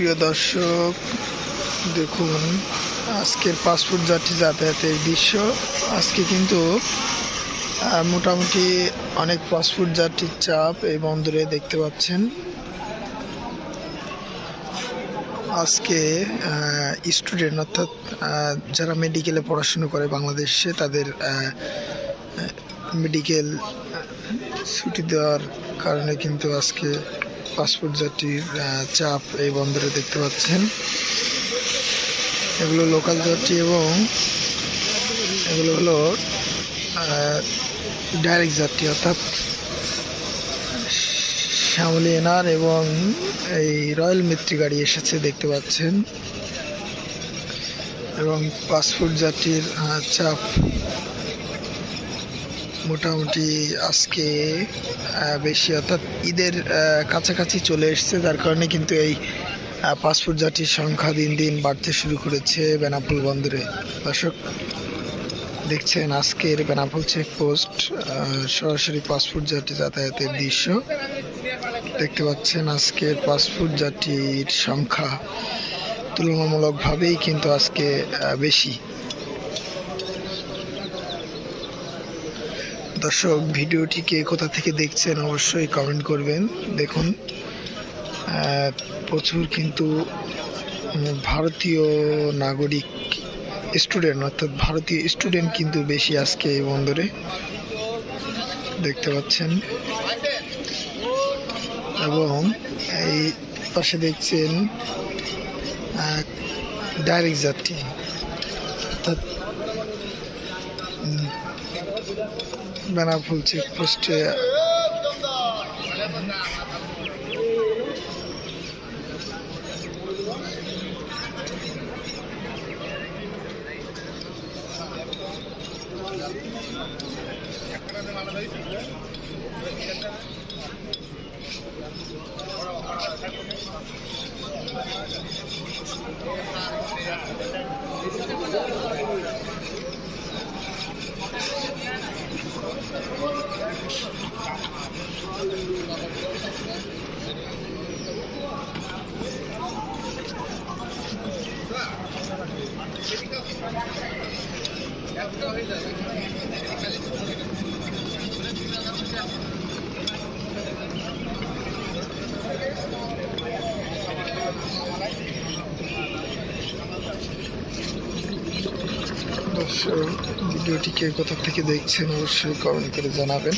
প্রিয় দর্শক, দেখুন আজকের পাসপোর্ট যাত্রী যাতায়াতের দৃশ্য। আজকে কিন্তু মোটামুটি অনেক পাসপোর্ট যাত্রীর চাপ এই বন্দরে দেখতে পাচ্ছেন। আজকে স্টুডেন্ট অর্থাৎ যারা মেডিকেলে পড়াশুনো করে বাংলাদেশে, তাদের মেডিকেল ছুটি দেওয়ার কারণে কিন্তু আজকে পাসপোর্ট যাত্রীর চাপ এই বন্দরে দেখতে পাচ্ছেন। এগুলো লোকাল যাত্রী এবং এগুলো হলো ডাইরেক্ট যাত্রী, অর্থাৎ শ্যামলী এনার এবং এই রয়্যাল মিত্রি গাড়ি এসেছে দেখতে পাচ্ছেন। এবং পাসপোর্ট যাত্রীর চাপ মোটামুটি আজকে বেশি, অর্থাৎ ঈদের কাছাকাছি চলে এসছে, যার কারণে কিন্তু এই পাসপোর্ট যাত্রীর সংখ্যা দিন দিন বাড়তে শুরু করেছে বেনাপোল বন্দরে। দর্শক দেখছেন আজকের বেনাপোল চেকপোস্ট সরাসরি পাসপোর্ট যাত্রী যাতায়াতের দৃশ্য দেখতে পাচ্ছেন। আজকের পাসপোর্ট যাত্রীর সংখ্যা তুলনামূলকভাবেই কিন্তু আজকে বেশি। দর্শক, ভিডিওটি কে কোথা থেকে দেখছেন অবশ্যই কমেন্ট করবেন। দেখুন প্রচুর কিন্তু ভারতীয় নাগরিক স্টুডেন্ট, অর্থাৎ ভারতীয় স্টুডেন্ট কিন্তু বেশি আজকে এই বন্দরে দেখতে পাচ্ছেন। এবং এই পাশে দেখছেন ডাইরেক্ট যাত্রী, অর্থাৎ বেনাপোল চেকপোস্টে ভিডিওটি কে কোথা থেকে দেখছেন অবশ্যই কমেন্ট করে জানাবেন।